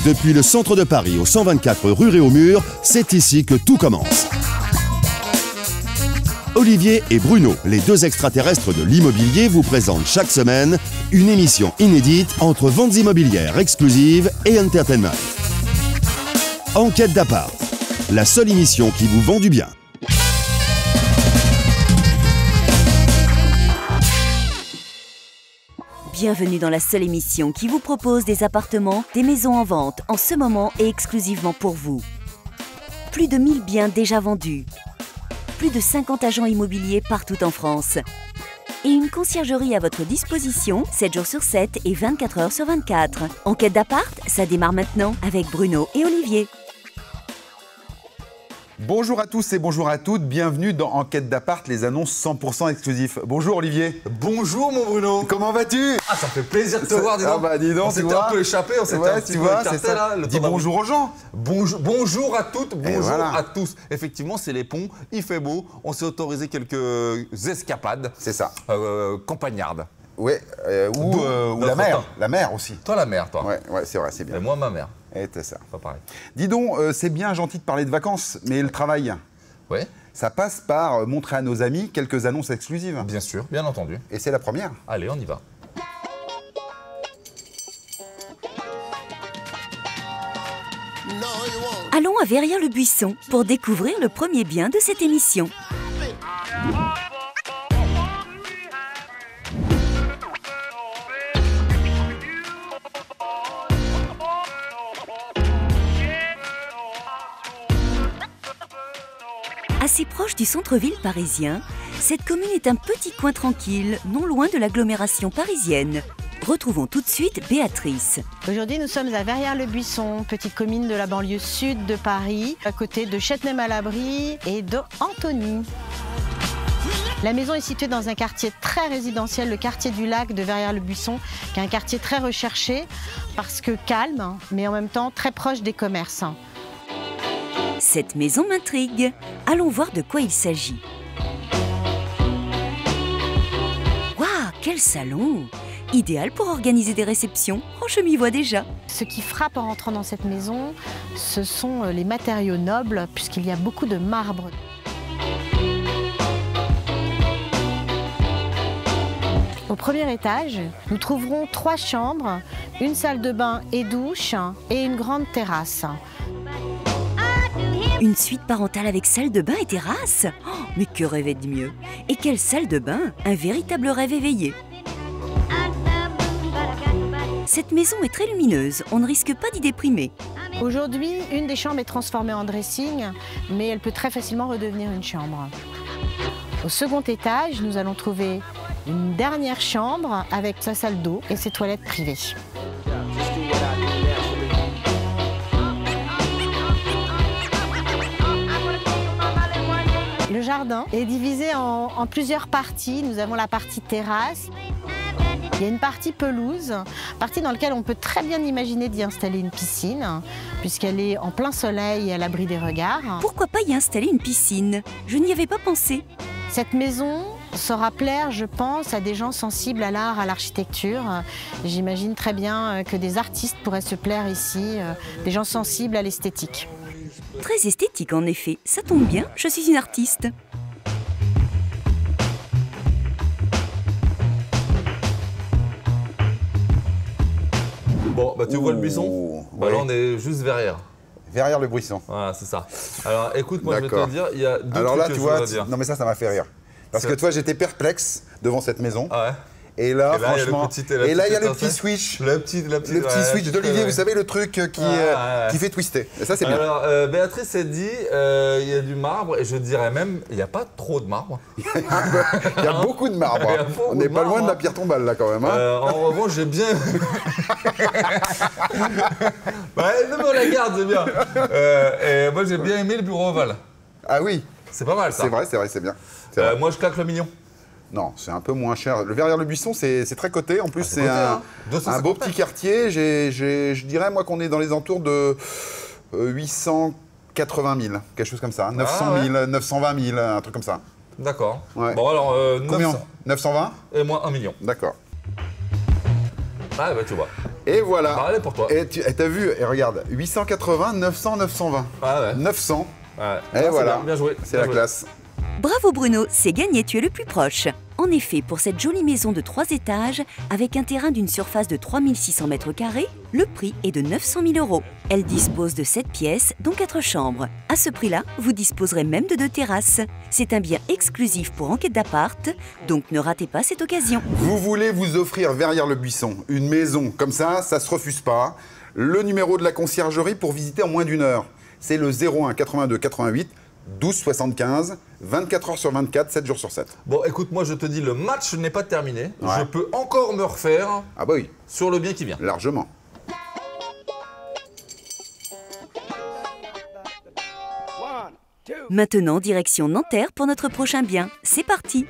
Depuis le centre de Paris au 124 rue Réaumur, c'est ici que tout commence. Olivier et Bruno, les deux extraterrestres de l'immobilier, vous présentent chaque semaine une émission inédite entre ventes immobilières exclusives et entertainment. Enquête d'appart, la seule émission qui vous vend du bien. Bienvenue dans la seule émission qui vous propose des appartements, des maisons en vente en ce moment et exclusivement pour vous. Plus de 1000 biens déjà vendus. Plus de 50 agents immobiliers partout en France. Et une conciergerie à votre disposition 7 jours sur 7 et 24 heures sur 24. Enquête d'appart, ça démarre maintenant avec Bruno et Olivier. Bonjour à tous et bonjour à toutes, bienvenue dans Enquête d'appart, les annonces 100% exclusifs. Bonjour Olivier. Bonjour mon Bruno. Comment vas-tu? Ah, ça fait plaisir de te voir, dis donc. Ah bah dis donc, on s'était un peu échappé, on s'était un petit peu écarté là. Dis bonjour aux gens. Bonjour à toutes, bonjour voilà. à tous. Effectivement, c'est les ponts, il fait beau, on s'est autorisé quelques escapades. C'est ça. Campagnardes. Ouais, ou la mer aussi. Toi la mer, toi. Ouais, c'est vrai, c'est bien. Et moi ma mère. Et c'est ça. Pas pareil. Dis donc, c'est bien gentil de parler de vacances, mais le travail, Ouais. ça passe par montrer à nos amis quelques annonces exclusives. Bien sûr, bien entendu. Et c'est la première. Allez, on y va. Allons à Verrières-le-Buisson pour découvrir le premier bien de cette émission. Assez proche du centre-ville parisien, cette commune est un petit coin tranquille, non loin de l'agglomération parisienne. Retrouvons tout de suite Béatrice. Aujourd'hui, nous sommes à Verrières-le-Buisson, petite commune de la banlieue sud de Paris, à côté de Châtenay-Malabry et de Antony. La maison est située dans un quartier très résidentiel, le quartier du Lac de Verrières-le-Buisson, qui est un quartier très recherché parce que calme, mais en même temps très proche des commerces. Cette maison m'intrigue. Allons voir de quoi il s'agit. Waouh, quel salon! Idéal pour organiser des réceptions. Oh, je m'y vois déjà. Ce qui frappe en rentrant dans cette maison, ce sont les matériaux nobles, puisqu'il y a beaucoup de marbre. Au premier étage, nous trouverons 3 chambres, une salle de bain et douche et une grande terrasse. Une suite parentale avec salle de bain et terrasse? Oh, mais que rêver de mieux? Et quelle salle de bain? Un véritable rêve éveillé. Cette maison est très lumineuse, on ne risque pas d'y déprimer. Aujourd'hui, une des chambres est transformée en dressing, mais elle peut très facilement redevenir une chambre. Au second étage, nous allons trouver une dernière chambre avec sa salle d'eau et ses toilettes privées. Le jardin est divisé en plusieurs parties. Nous avons la partie terrasse. Il y a une partie pelouse, partie dans laquelle on peut très bien imaginer d'y installer une piscine, puisqu'elle est en plein soleil et à l'abri des regards. Pourquoi pas y installer une piscine? Je n'y avais pas pensé. Cette maison saura plaire, je pense, à des gens sensibles à l'art, à l'architecture. J'imagine très bien que des artistes pourraient se plaire ici, des gens sensibles à l'esthétique. Très esthétique en effet, ça tombe bien, je suis une artiste. Bon, bah tu vois le buisson? Bah là on est juste Verrières. Verrières-le-Buisson. Voilà, c'est ça. Alors écoute, moi je vais te dire, il y a deux Alors trucs là, que tu je vois, voudrais dire. non mais ça m'a fait rire. Parce que toi, j'étais perplexe devant cette maison. Ah ouais. Et là, Et là, franchement, il y a le petit switch. Le petit Switch d'Olivier, vous savez, le truc qui fait twister. Et ça, c'est bien. Alors, Béatrice s'est dit, il y a du marbre, et je dirais même, il n'y a pas trop de marbre. Il y a beaucoup de marbre. On n'est pas loin de la pierre tombale, là, quand même. En revanche, j'ai bien... non, mais on la garde, c'est bien. Et moi, j'ai bien aimé le bureau ovale. Ah oui. C'est pas mal, ça. C'est vrai, c'est bien. Moi, je claque le million. Non, c'est un peu moins cher. Le Verrières-le-Buisson, c'est très coté. En plus, c'est un beau petit quartier. Je dirais, moi, qu'on est dans les entours de 880 000, quelque chose comme ça. 900 000, 920 000, un truc comme ça. D'accord. Ouais. Bon, alors, combien 920 et moi, 1 million. D'accord. Ah, bah, tu vois. Et voilà. Bah, allez pour toi. Et t'as vu, et regarde, 880, 900, 920. Ah ouais. 900. Ouais. Et voilà. Bien joué. C'est la classe. Bravo Bruno, c'est gagné, tu es le plus proche. En effet, pour cette jolie maison de 3 étages, avec un terrain d'une surface de 3600 m², le prix est de 900 000 €. Elle dispose de 7 pièces, dont 4 chambres. À ce prix-là, vous disposerez même de 2 terrasses. C'est un bien exclusif pour Enquête d'appart, donc ne ratez pas cette occasion. Vous voulez vous offrir Verrières le Buisson une maison comme ça se refuse pas. Le numéro de la conciergerie pour visiter en moins d'1 heure, c'est le 01 82 88 12 75, 24 heures sur 24, 7 jours sur 7. Bon, écoute, moi je te dis, le match n'est pas terminé. Ouais. Je peux encore me refaire Ah bah oui, sur le bien qui vient. largement. Maintenant, direction Nanterre pour notre prochain bien. C'est parti!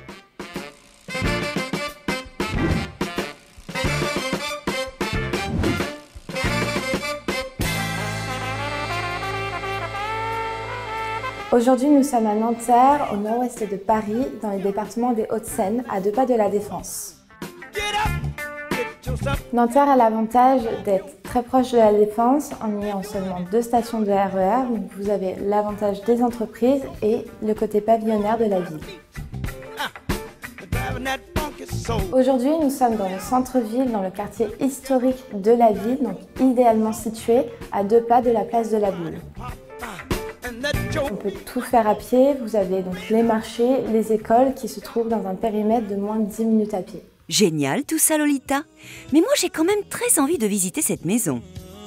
Aujourd'hui, nous sommes à Nanterre, au nord-ouest de Paris, dans le département des Hauts-de-Seine, à 2 pas de la Défense. Nanterre a l'avantage d'être très proche de la Défense en ayant seulement 2 stations de RER. Donc vous avez l'avantage des entreprises et le côté pavillonnaire de la ville. Aujourd'hui, nous sommes dans le centre-ville, dans le quartier historique de la ville, donc idéalement situé à 2 pas de la place de la Boule. On peut tout faire à pied, vous avez donc les marchés, les écoles qui se trouvent dans un périmètre de moins de 10 minutes à pied. Génial tout ça Lolita. Mais moi j'ai quand même très envie de visiter cette maison.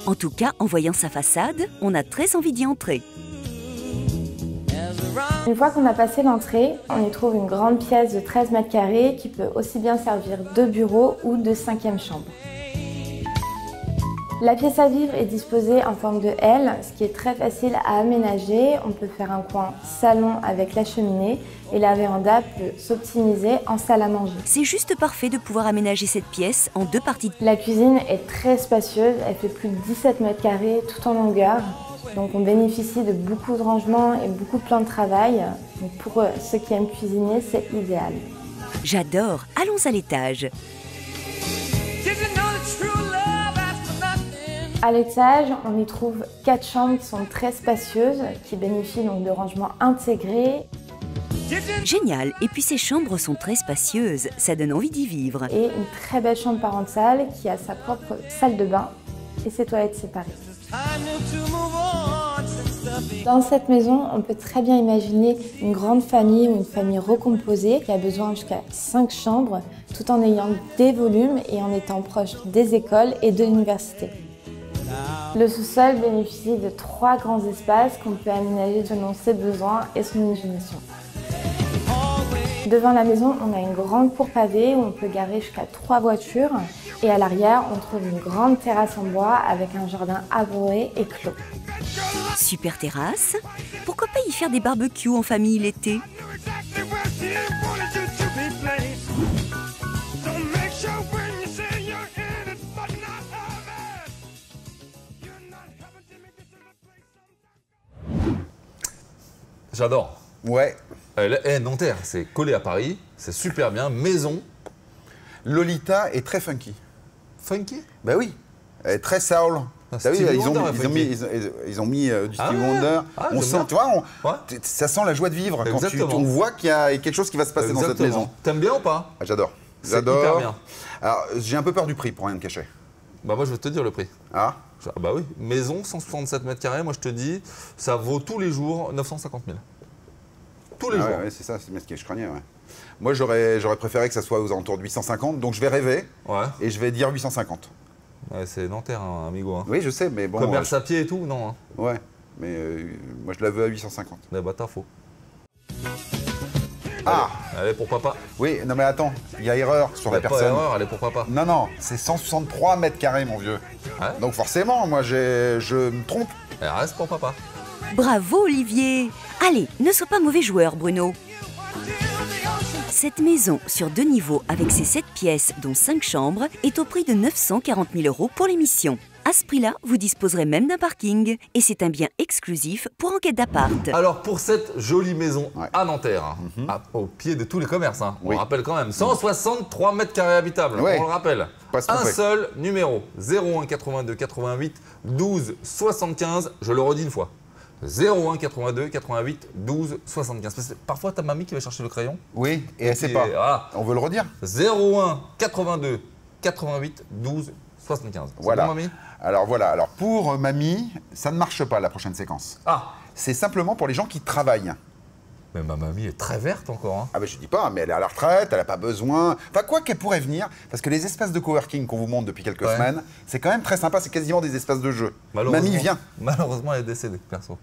En tout cas, en voyant sa façade, on a très envie d'y entrer. Une fois qu'on a passé l'entrée, on y trouve une grande pièce de 13 m² qui peut aussi bien servir de bureau ou de 5e chambre. La pièce à vivre est disposée en forme de L, ce qui est très facile à aménager. On peut faire un coin salon avec la cheminée et la véranda peut s'optimiser en salle à manger. C'est juste parfait de pouvoir aménager cette pièce en 2 parties. La cuisine est très spacieuse, elle fait plus de 17 m² tout en longueur. Donc on bénéficie de beaucoup de rangements et beaucoup de plans de travail. Donc pour ceux qui aiment cuisiner, c'est idéal. J'adore, allons à l'étage. À l'étage, on y trouve 4 chambres qui sont très spacieuses, qui bénéficient donc de rangements intégrés. Génial, et puis ces chambres sont très spacieuses, ça donne envie d'y vivre. Et une très belle chambre parentale qui a sa propre salle de bain et ses toilettes séparées. Dans cette maison, on peut très bien imaginer une grande famille ou une famille recomposée qui a besoin jusqu'à 5 chambres, tout en ayant des volumes et en étant proche des écoles et de l'université. Le sous-sol bénéficie de 3 grands espaces qu'on peut aménager selon ses besoins et son imagination. Devant la maison, on a une grande cour pavée où on peut garer jusqu'à 3 voitures. Et à l'arrière, on trouve une grande terrasse en bois avec un jardin arboré et clos. Super terrasse. Pourquoi pas y faire des barbecues en famille l'été? J'adore. Ouais. Nanterre, c'est collé à Paris, c'est super bien, maison. Lolita est très funky. Funky? Bah oui, elle est très soul. T'as vu, ils ont mis du Stevie Wonder. On sent, tu vois, ça sent la joie de vivre quand on voit qu'il y a quelque chose qui va se passer dans cette maison. T'aimes bien ou pas? Ah, j'adore. J'adore. Hyper bien. Alors, j'ai un peu peur du prix, pour rien te cacher. Bah moi, je vais te dire le prix. Ah? Bah oui, maison, 167 m², moi je te dis, ça vaut tous les jours 950 000. Tous les jours. Ouais, c'est ça, c'est ce que je craignais, ouais. Moi, j'aurais préféré que ça soit aux alentours de 850, donc je vais rêver et je vais dire 850. Ouais, c'est Nanterre, hein, amigo. Hein. Oui, je sais, mais bon... Commerce à pied et tout, non. Hein. Ouais, mais moi, je la veux à 850. Eh bah, t'as faux. Ah! Allez, pour papa. Oui, non mais attends, il y a erreur sur la personne. Pas erreur, elle est pour papa. Non, non, c'est 163 m², mon vieux. Ouais. Donc forcément, moi, je me trompe. Elle reste pour papa. Bravo Olivier! Allez, ne sois pas mauvais joueur Bruno. Cette maison sur 2 niveaux avec ses 7 pièces dont 5 chambres est au prix de 940 000 € pour l'émission. À ce prix-là, vous disposerez même d'un parking. Et c'est un bien exclusif pour Enquête d'appart. Alors pour cette jolie maison à Nanterre, au pied de tous les commerces, on rappelle quand même, 163 mètres carrés habitables, on le rappelle. Un seul numéro, 01 82 88 12 75, je le redis une fois. 01 82 88 12 75. Parfois, ta mamie qui va chercher le crayon. Oui, et elle sait pas. Voilà. On veut le redire. 01 82 88 12 75. Voilà. Bon, mamie ? Alors voilà. Alors pour mamie, ça ne marche pas la prochaine séquence. Ah. C'est simplement pour les gens qui travaillent. Mais ma mamie est très verte encore. Hein. Ah ben je dis pas, mais elle est à la retraite, elle n'a pas besoin. Enfin quoi qu'elle pourrait venir, parce que les espaces de coworking qu'on vous montre depuis quelques semaines, c'est quand même très sympa, c'est quasiment des espaces de jeu. Mamie vient. Malheureusement, elle est décédée, perso.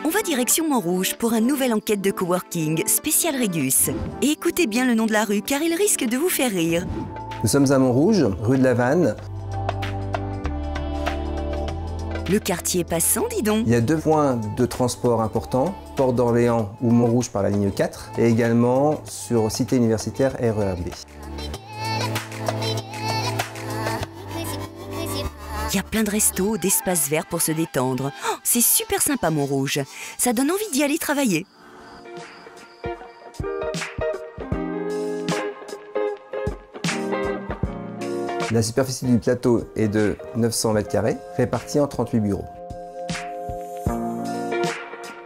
On va direction Montrouge pour une nouvelle enquête de coworking spécial Régus. Et écoutez bien le nom de la rue car il risque de vous faire rire. Nous sommes à Montrouge, rue de la Vanne. Le quartier est passant, dis donc. Il y a 2 points de transport importants, Porte d'Orléans ou Montrouge par la ligne 4 et également sur Cité universitaire RERB. Il y a plein de restos, d'espaces verts pour se détendre. Oh, c'est super sympa Montrouge. Ça donne envie d'y aller travailler. La superficie du plateau est de 900 m², répartie en 38 bureaux.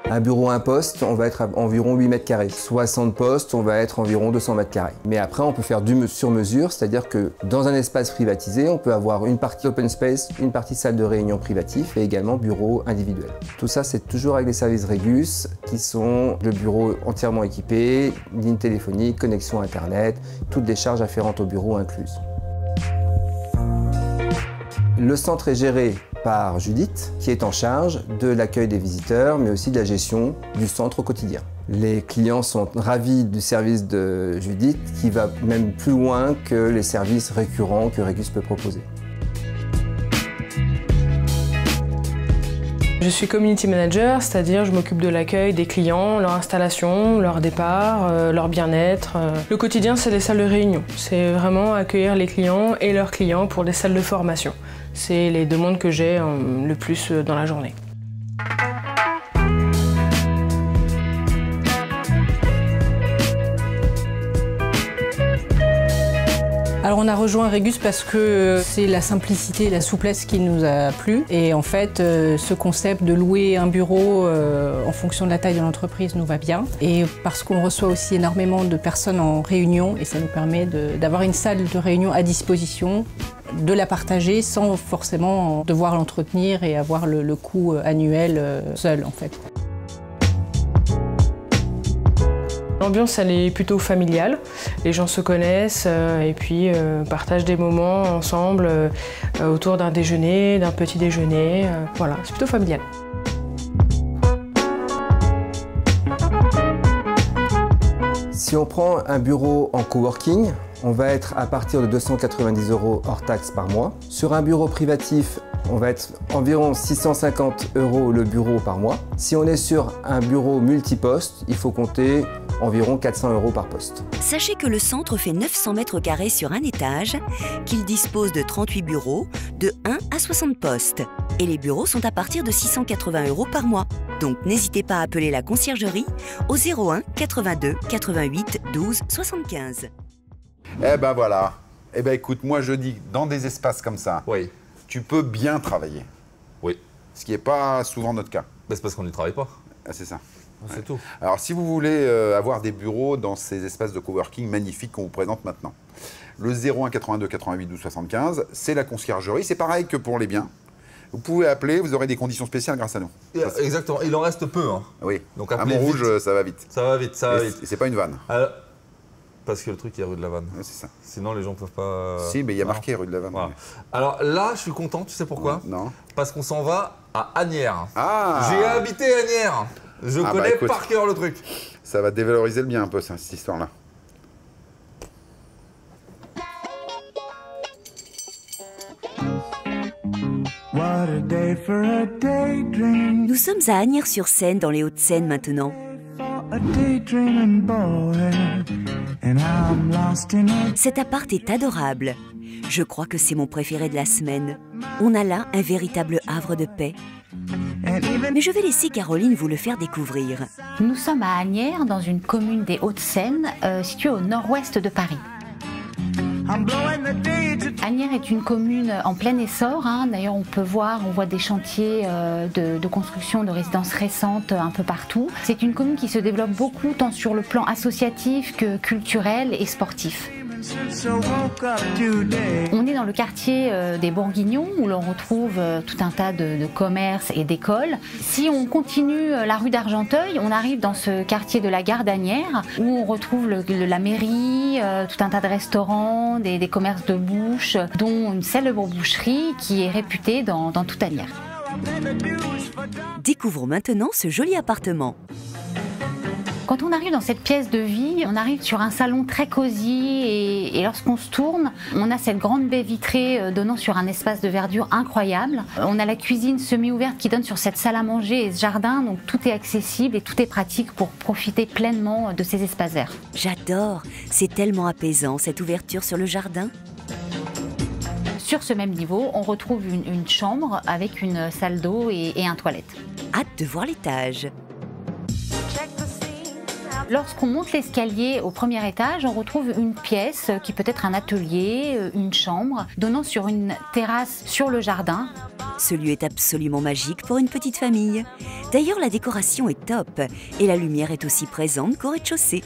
Un bureau, un poste, on va être à environ 8 m². 60 postes, on va être environ 200 m². Mais après, on peut faire du sur-mesure, c'est-à-dire que dans un espace privatisé, on peut avoir une partie open space, une partie salle de réunion privatif et également bureau individuel. Tout ça, c'est toujours avec les services Régus qui sont le bureau entièrement équipé, ligne téléphonique, connexion Internet, toutes les charges afférentes au bureau incluses. Le centre est géré par Judith, qui est en charge de l'accueil des visiteurs, mais aussi de la gestion du centre au quotidien. Les clients sont ravis du service de Judith, qui va même plus loin que les services récurrents que Régus peut proposer. Je suis community manager, c'est-à-dire je m'occupe de l'accueil des clients, leur installation, leur départ, leur bien-être. Le quotidien, c'est les salles de réunion. C'est vraiment accueillir les clients et leurs clients pour des salles de formation. C'est les demandes que j'ai le plus dans la journée. Alors on a rejoint Régus parce que c'est la simplicité et la souplesse qui nous a plu. Et en fait, ce concept de louer un bureau en fonction de la taille de l'entreprise nous va bien. Et parce qu'on reçoit aussi énormément de personnes en réunion et ça nous permet d'avoir une salle de réunion à disposition, de la partager sans forcément devoir l'entretenir et avoir le coût annuel seul en fait. L'ambiance, elle est plutôt familiale. Les gens se connaissent et puis partagent des moments ensemble autour d'un déjeuner, d'un petit déjeuner. Voilà, c'est plutôt familial. Si on prend un bureau en coworking, on va être à partir de 290 € hors taxes par mois. Sur un bureau privatif, on va être environ 650 € le bureau par mois. Si on est sur un bureau multiposte, il faut compter environ 400 € par poste. Sachez que le centre fait 900 m² sur un étage, qu'il dispose de 38 bureaux, de 1 à 60 postes. Et les bureaux sont à partir de 680 € par mois. Donc n'hésitez pas à appeler la conciergerie au 01 82 88 12 75. Eh ben voilà. Eh ben écoute, moi je dis, dans des espaces comme ça, tu peux bien travailler. Oui. Ce qui n'est pas souvent notre cas. Ben, c'est parce qu'on n'y travaille pas. Ah, c'est ça. C'est tout. Alors si vous voulez avoir des bureaux dans ces espaces de coworking magnifiques qu'on vous présente maintenant, le 01 82 88 12 75, c'est la conciergerie. C'est pareil que pour les biens. Vous pouvez appeler, vous aurez des conditions spéciales grâce à nous. Exactement, il en reste peu. Hein. Oui, donc à Montrouge, vite. Ça va vite. Ça va vite, ça va vite. Et c'est pas une vanne. Alors, parce que le truc, il y a rue de la Vanne. Ouais, c'est ça. Sinon, les gens peuvent pas... Si, mais il y a marqué rue de la Vanne. Voilà. Alors là, je suis content, tu sais pourquoi? Non. Parce qu'on s'en va à Asnières. Ah. J'ai habité Asnières. Je connais écoute, par cœur le truc. Ça va dévaloriser le bien un peu, ça, cette histoire-là. Nous sommes à Asnières-sur-Seine, dans les Hauts-de-Seine maintenant. Cet appart est adorable. Je crois que c'est mon préféré de la semaine. On a là un véritable havre de paix. Mais je vais laisser Caroline vous le faire découvrir. Nous sommes à Asnières, dans une commune des Hauts-de-Seine, située au nord-ouest de Paris. Asnières est une commune en plein essor. D'ailleurs, on voit des chantiers de construction de résidences récentes un peu partout. C'est une commune qui se développe beaucoup, tant sur le plan associatif que culturel et sportif. On est dans le quartier des Bourguignons, où l'on retrouve tout un tas de commerces et d'écoles. Si on continue la rue d'Argenteuil, on arrive dans ce quartier de la gare d'Asnières, où on retrouve la mairie, tout un tas de restaurants, des commerces de bouche, dont une célèbre boucherie qui est réputée dans toute Asnières. Découvrons maintenant ce joli appartement. Quand on arrive dans cette pièce de vie, on arrive sur un salon très cosy et lorsqu'on se tourne, on a cette grande baie vitrée donnant sur un espace de verdure incroyable. On a la cuisine semi-ouverte qui donne sur cette salle à manger et ce jardin, donc tout est accessible et tout est pratique pour profiter pleinement de ces espaces verts. J'adore, c'est tellement apaisant cette ouverture sur le jardin. Sur ce même niveau, on retrouve une chambre avec une salle d'eau et un toilette. Hâte de voir l'étage. Lorsqu'on monte l'escalier au premier étage, on retrouve une pièce qui peut être un atelier, une chambre, donnant sur une terrasse sur le jardin. Ce lieu est absolument magique pour une petite famille. D'ailleurs, la décoration est top et la lumière est aussi présente qu'au rez-de-chaussée.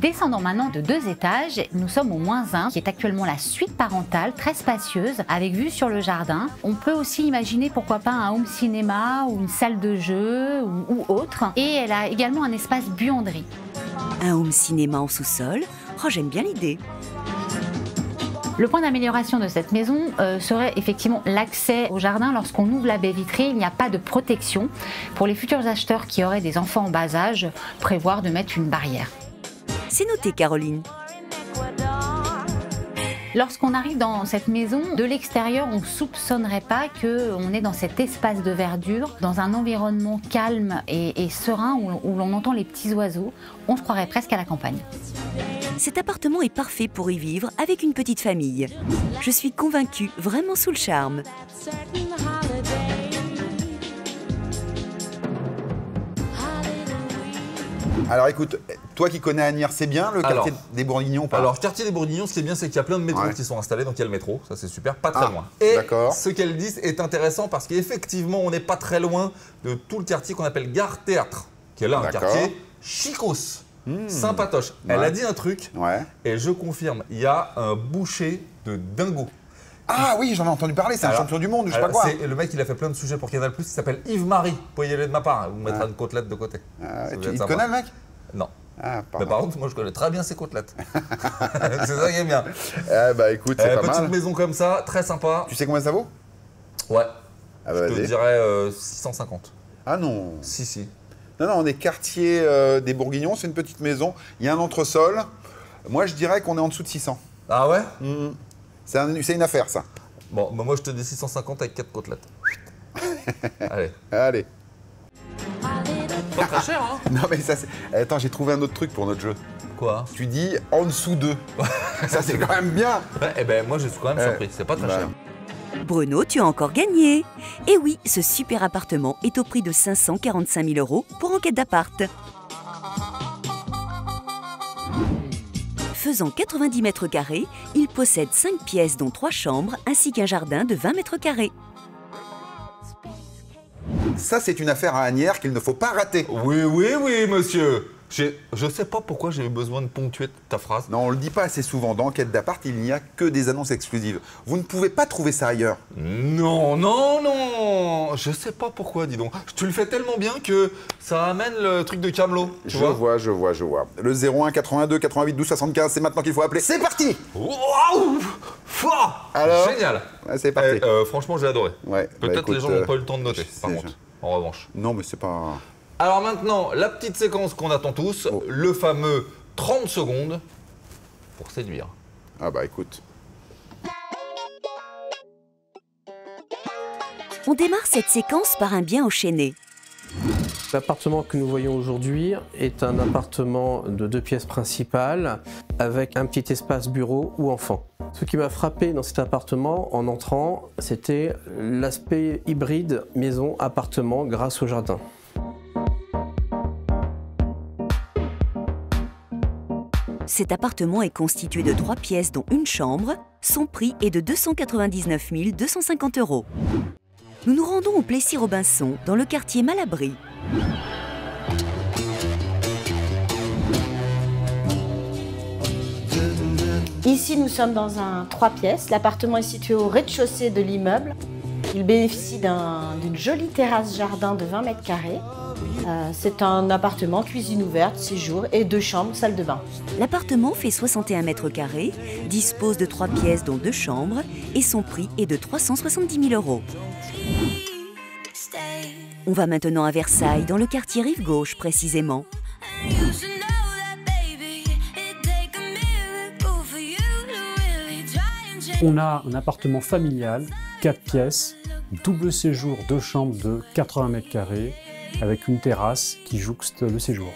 Descendons maintenant de 2 étages, nous sommes au -1, qui est actuellement la suite parentale, très spacieuse, avec vue sur le jardin. On peut aussi imaginer pourquoi pas un home cinéma ou une salle de jeu ou autre. Et elle a également un espace buanderie. Un home cinéma en sous-sol? Oh, j'aime bien l'idée. Le point d'amélioration de cette maison serait effectivement l'accès au jardin. Lorsqu'on ouvre la baie vitrée, il n'y a pas de protection. Pour les futurs acheteurs qui auraient des enfants en bas âge, prévoir de mettre une barrière. C'est noté, Caroline. Lorsqu'on arrive dans cette maison, de l'extérieur, on ne soupçonnerait pas qu'on est dans cet espace de verdure, dans un environnement calme et serein où l'on entend les petits oiseaux. On se croirait presque à la campagne. Cet appartement est parfait pour y vivre avec une petite famille. Je suis convaincue, vraiment sous le charme. Alors écoute, toi qui connais Asnières, c'est bien le quartier des Bourguignons? Alors, le quartier des Bourguignons, ce qui est bien, c'est qu'il y a plein de métros qui sont installés, donc il y a le métro, ça c'est super, pas très loin. Et ce qu'elles disent est intéressant parce qu'effectivement, on n'est pas très loin de tout le quartier qu'on appelle Gare Théâtre, qui est là un quartier chicos, sympatoche. Elle a dit un truc, et je confirme, il y a un boucher de dingo. Ah oui, j'en ai entendu parler, c'est un champion du monde, je sais pas quoi. Le mec, il a fait plein de sujets pour Canal+, il s'appelle Yves-Marie. Vous pouvez y aller de ma part, vous mettra une côtelette de côté. Tu connais le mec? Non. Mais par contre, moi je connais très bien ses côtelettes. C'est ça qui est bien. Bah écoute, c'est pas mal. Petite maison comme ça, très sympa. Tu sais combien ça vaut? Ouais. Je te dirais 650. Ah non. Si. Non, on est quartier des Bourguignons, c'est une petite maison. Il y a un entresol. Moi, je dirais qu'on est en dessous de 600. Ah ouais? C'est une affaire, ça. Bon, bah moi je te dis 650 avec 4 côtelettes. Allez. Pas très cher, hein? Non, mais ça, c'est... Attends, j'ai trouvé un autre truc pour notre jeu. Quoi? Tu dis en dessous d'eux. Ça, c'est quand même bien. Eh ben, moi, je suis quand même surpris. C'est pas très cher. Bruno, tu as encore gagné. Et oui, ce super appartement est au prix de 545 000 € pour enquête d'appart. Faisant 90 mètres carrés, il possède 5 pièces dont 3 chambres ainsi qu'un jardin de 20 mètres carrés. Ça, c'est une affaire à Asnières qu'il ne faut pas rater. Oui, monsieur. Je sais pas pourquoi j'ai eu besoin de ponctuer ta phrase. Non, on le dit pas assez souvent. Dans Enquête d'appart, il n'y a que des annonces exclusives. Vous ne pouvez pas trouver ça ailleurs. Non. Je sais pas pourquoi, dis donc. Tu le fais tellement bien que ça amène le truc de Camelot. Je vois. Le 01 82 88 12 75, c'est maintenant qu'il faut appeler. C'est parti. Waouh. Alors, génial. C'est parti. Franchement, j'ai adoré. Peut-être les gens n'ont pas eu le temps de noter, par contre, en revanche. Non, mais c'est pas... Alors maintenant, la petite séquence qu'on attend tous, le fameux 30 secondes pour séduire. Ah bah écoute. On démarre cette séquence par un bien enchaîné. L'appartement que nous voyons aujourd'hui est un appartement de 2 pièces principales avec un petit espace bureau ou enfant. Ce qui m'a frappé dans cet appartement en entrant, c'était l'aspect hybride maison-appartement grâce au jardin. Cet appartement est constitué de 3 pièces dont une chambre. Son prix est de 299 250 €. Nous nous rendons au Plessis-Robinson, dans le quartier Malabry. Ici, nous sommes dans un 3 pièces. L'appartement est situé au rez-de-chaussée de l'immeuble. Il bénéficie d'une jolie terrasse jardin de 20 mètres carrés. C'est un appartement, cuisine ouverte, séjour et 2 chambres, salle de bain. L'appartement fait 61 mètres carrés, dispose de 3 pièces dont 2 chambres et son prix est de 370 000 €. On va maintenant à Versailles, dans le quartier Rive-Gauche précisément. On a un appartement familial, 4 pièces, double séjour, 2 chambres de 80 mètres carrés, avec une terrasse qui jouxte le séjour.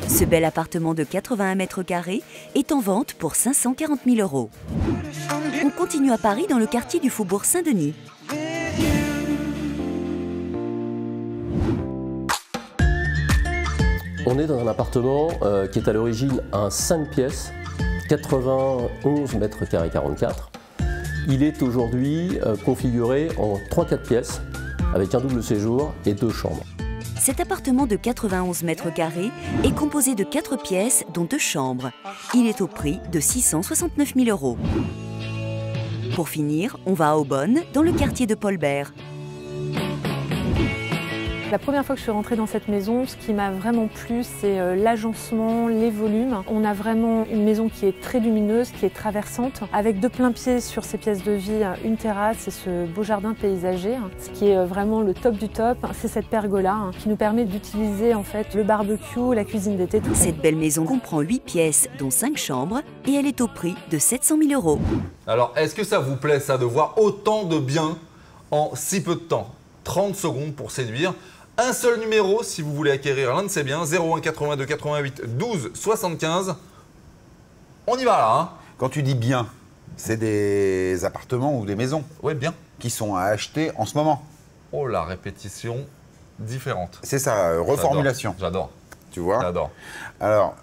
Ce bel appartement de 81 mètres carrés est en vente pour 540 000 €. On continue à Paris dans le quartier du Faubourg Saint-Denis. On est dans un appartement qui est à l'origine un 5 pièces, 91 mètres carrés 44. Il est aujourd'hui configuré en 3-4 pièces avec un double séjour et 2 chambres. Cet appartement de 91 mètres carrés est composé de 4 pièces dont 2 chambres. Il est au prix de 669 000 €. Pour finir, on va à Aubonne, dans le quartier de Paulbert. La première fois que je suis rentrée dans cette maison, ce qui m'a vraiment plu, c'est l'agencement, les volumes. On a vraiment une maison qui est très lumineuse, qui est traversante, avec de plein pied sur ces pièces de vie, une terrasse et ce beau jardin paysager. Ce qui est vraiment le top du top, c'est cette pergola qui nous permet d'utiliser en fait le barbecue, la cuisine d'été. Cette belle maison comprend 8 pièces, dont 5 chambres, et elle est au prix de 700 000 €. Alors, est-ce que ça vous plaît ça, de voir autant de biens en si peu de temps? 30 secondes pour séduire. Un seul numéro si vous voulez acquérir l'un de ces biens, 01 82 88 12 75. On y va là, hein. Quand tu dis bien, c'est des appartements ou des maisons? Oui, bien. Qui sont à acheter en ce moment. Oh, la répétition différente. C'est ça, reformulation. J'adore. Tu vois? J'adore. Alors,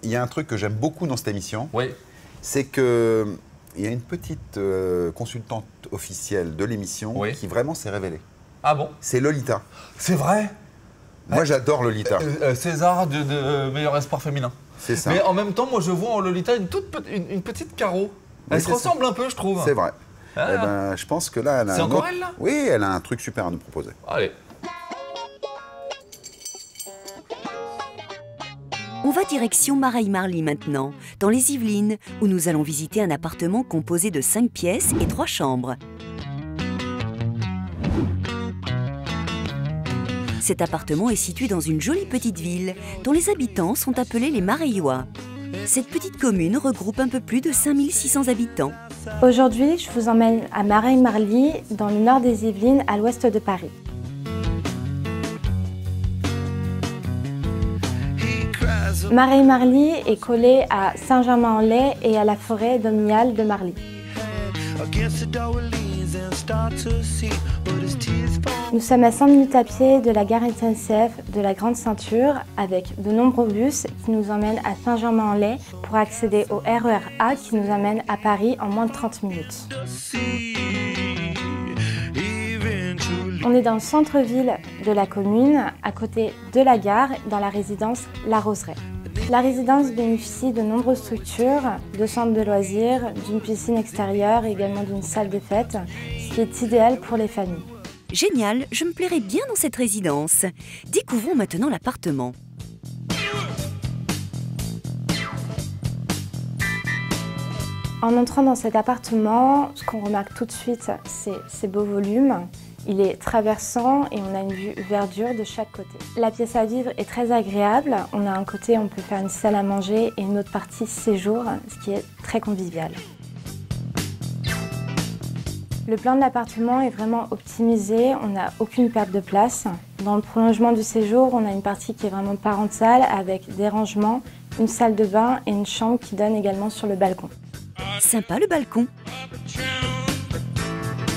il y a un truc que j'aime beaucoup dans cette émission. Oui. C'est qu'il y a une petite consultante officielle de l'émission qui vraiment s'est révélée. Ah bon? C'est Lolita. C'est vrai? Moi, j'adore Lolita. César de meilleur espoir féminin. C'est ça. Mais en même temps, moi, je vois en Lolita une petite Caro. Elle se ressemble un peu, je trouve. C'est vrai. Ah. Eh ben, je pense que là, elle a C'est encore elle, là? Oui, elle a un truc super à nous proposer. Allez. On va direction Mareil-Marly maintenant, dans les Yvelines, où nous allons visiter un appartement composé de 5 pièces et 3 chambres. Cet appartement est situé dans une jolie petite ville, dont les habitants sont appelés les Mareillois. Cette petite commune regroupe un peu plus de 5600 habitants. Aujourd'hui, je vous emmène à Mareil-Marly, dans le nord des Yvelines, à l'ouest de Paris. Mareil-Marly est collé à Saint-Germain-en-Laye et à la forêt domaniale de Marly. Nous sommes à 100 minutes à pied de la gare SNCF de la Grande Ceinture, avec de nombreux bus qui nous emmènent à Saint-Germain-en-Laye pour accéder au RER A qui nous emmène à Paris en moins de 30 minutes. On est dans le centre-ville de la commune, à côté de la gare, dans la résidence La Roseraie. La résidence bénéficie de nombreuses structures, de centres de loisirs, d'une piscine extérieure et également d'une salle de fête, ce qui est idéal pour les familles. Génial, je me plairais bien dans cette résidence. Découvrons maintenant l'appartement. En entrant dans cet appartement, ce qu'on remarque tout de suite, c'est ses beaux volumes. Il est traversant et on a une vue verdure de chaque côté. La pièce à vivre est très agréable. On a un côté, on peut faire une salle à manger et une autre partie séjour, ce qui est très convivial. Le plan de l'appartement est vraiment optimisé, on n'a aucune perte de place. Dans le prolongement du séjour, on a une partie qui est vraiment parentale avec des rangements, une salle de bain et une chambre qui donne également sur le balcon. Sympa le balcon.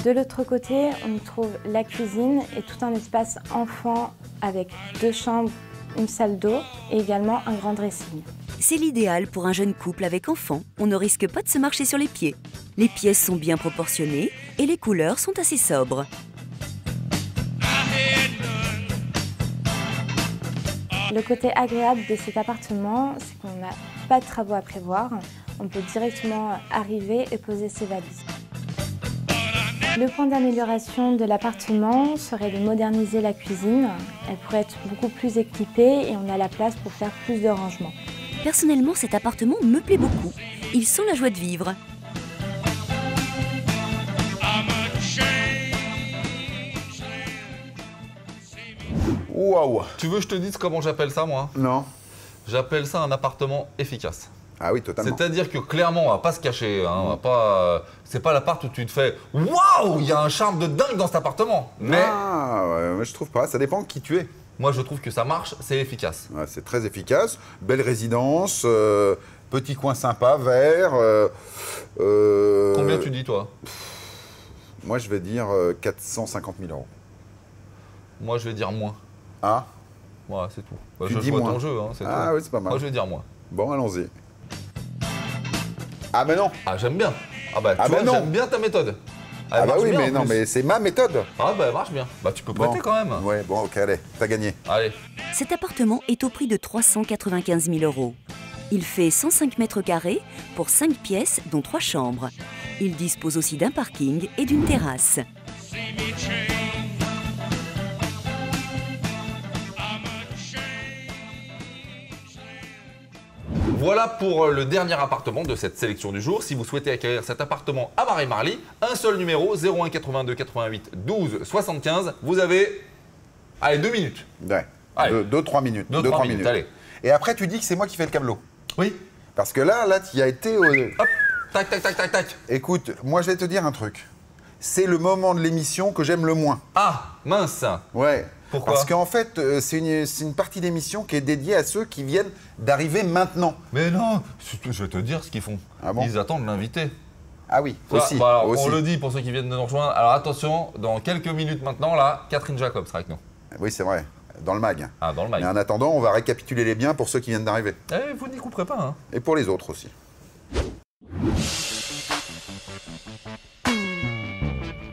De l'autre côté, on trouve la cuisine et tout un espace enfant avec 2 chambres, une salle d'eau et également un grand dressing. C'est l'idéal pour un jeune couple avec enfants. On ne risque pas de se marcher sur les pieds. Les pièces sont bien proportionnées et les couleurs sont assez sobres. Le côté agréable de cet appartement, c'est qu'on n'a pas de travaux à prévoir. On peut directement arriver et poser ses valises. Le point d'amélioration de l'appartement serait de moderniser la cuisine. Elle pourrait être beaucoup plus équipée et on a la place pour faire plus de rangements. Personnellement, cet appartement me plaît beaucoup. Il sent la joie de vivre. Waouh! Tu veux que je te dise comment j'appelle ça, moi? Non. J'appelle ça un appartement efficace. Ah oui, totalement. C'est-à-dire que clairement, on va pas se cacher. Hein, on va pas. C'est pas l'appart où tu te fais waouh, il y a un charme de dingue dans cet appartement. Mais je trouve pas. Ça dépend de qui tu es. Moi, je trouve que ça marche, c'est efficace. Ouais, c'est très efficace. Belle résidence, petit coin sympa, vert. Combien tu dis, toi? Moi, je vais dire 450 000 €. Moi, je vais dire moins. Ah? Voilà, c'est tout. Bah, Tu je dis vois moins. ton jeu, hein, c'est tout. Ah oui, c'est pas mal. Moi, je vais dire moins. Bon, allons-y. Ah mais non. Ah, j'aime bien. Ah bah, tu vois, non. j'aime bien ta méthode. Ah bah oui, mais non, mais c'est ma méthode. Ah bah, elle marche bien. Bah, tu peux prêter quand même. Ouais, bon, ok, allez, t'as gagné. Allez. Cet appartement est au prix de 395 000 €. Il fait 105 mètres carrés pour 5 pièces, dont 3 chambres. Il dispose aussi d'un parking et d'une terrasse. Voilà pour le dernier appartement de cette sélection du jour. Si vous souhaitez acquérir cet appartement à Marie-Marly, un seul numéro, 01 82 88 12 75. Vous avez, allez, 2 minutes. Ouais, 2-3 minutes. 2-3 minutes, allez. Et après, tu dis que c'est moi qui fais le câbleau. Oui. Parce que là, tu y as été... Hop, tac, tac, tac, tac, tac. Écoute, moi, je vais te dire un truc. C'est le moment de l'émission que j'aime le moins. Ah, mince. Ouais. Pourquoi? Parce qu'en fait, c'est une partie d'émission qui est dédiée à ceux qui viennent d'arriver maintenant. Mais non, je vais te dire ce qu'ils font. Ah bon? Ils attendent l'invité. Ah oui, Ça, aussi, bah alors, aussi. On le dit pour ceux qui viennent de nous rejoindre. Alors attention, dans quelques minutes maintenant, là, Catherine Jacob sera avec nous. Oui, c'est vrai, dans le mag. Ah, dans le mag. Mais en attendant, on va récapituler les biens pour ceux qui viennent d'arriver. Eh, vous n'y couperez pas, hein. Et pour les autres aussi.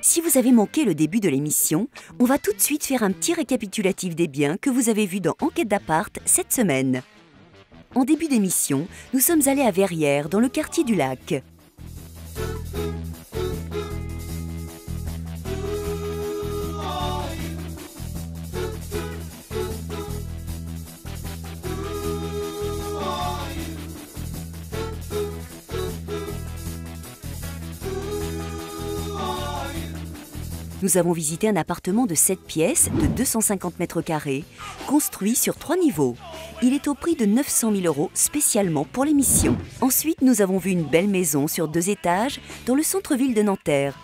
Si vous avez manqué le début de l'émission, on va tout de suite faire un petit récapitulatif des biens que vous avez vus dans Enquête d'appart cette semaine. En début d'émission, nous sommes allés à Verrières, dans le quartier du Lac. Nous avons visité un appartement de 7 pièces de 250 mètres carrés, construit sur 3 niveaux. Il est au prix de 900 000 € spécialement pour l'émission. Ensuite, nous avons vu une belle maison sur 2 étages dans le centre-ville de Nanterre.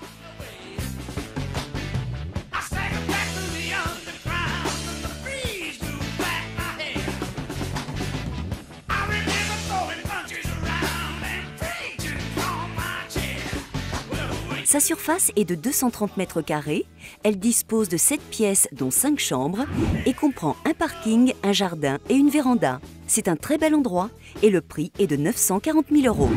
Sa surface est de 230 mètres carrés, elle dispose de 7 pièces dont 5 chambres et comprend un parking, un jardin et une véranda. C'est un très bel endroit et le prix est de 940 000 €.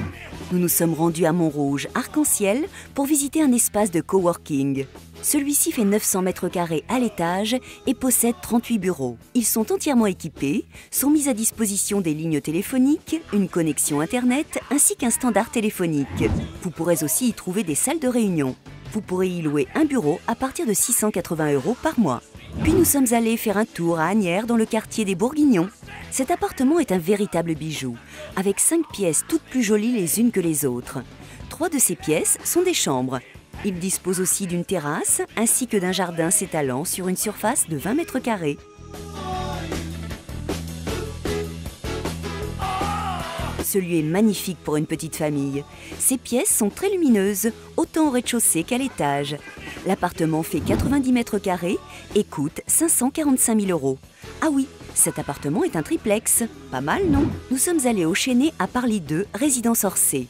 Nous nous sommes rendus à Montrouge, Arc-en-Ciel, pour visiter un espace de coworking. Celui-ci fait 900 mètres carrés à l'étage et possède 38 bureaux. Ils sont entièrement équipés, sont mis à disposition des lignes téléphoniques, une connexion Internet ainsi qu'un standard téléphonique. Vous pourrez aussi y trouver des salles de réunion. Vous pourrez y louer un bureau à partir de 680 € par mois. Puis nous sommes allés faire un tour à Asnières dans le quartier des Bourguignons. Cet appartement est un véritable bijou, avec 5 pièces toutes plus jolies les unes que les autres. 3 de ces pièces sont des chambres. Il dispose aussi d'une terrasse ainsi que d'un jardin s'étalant sur une surface de 20 mètres carrés. Ce lieu est magnifique pour une petite famille. Ces pièces sont très lumineuses, au autant au rez-de-chaussée qu'à l'étage. L'appartement fait 90 mètres carrés et coûte 545 000 €. Ah oui, cet appartement est un triplex. Pas mal, non? Nous sommes allés au Chénet à Parly 2, résidence Orsay.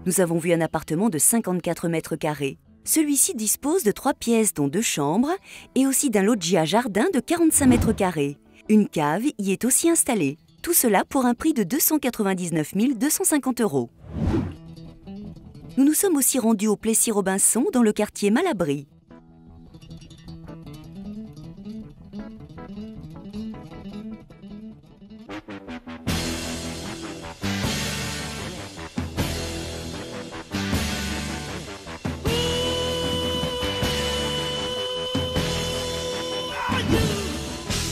Nous avons vu un appartement de 54 mètres carrés. Celui-ci dispose de 3 pièces dont 2 chambres et aussi d'un loggia jardin de 45 mètres carrés. Une cave y est aussi installée. Tout cela pour un prix de 299 250 €. Nous nous sommes aussi rendus au Plessis-Robinson dans le quartier Malabry.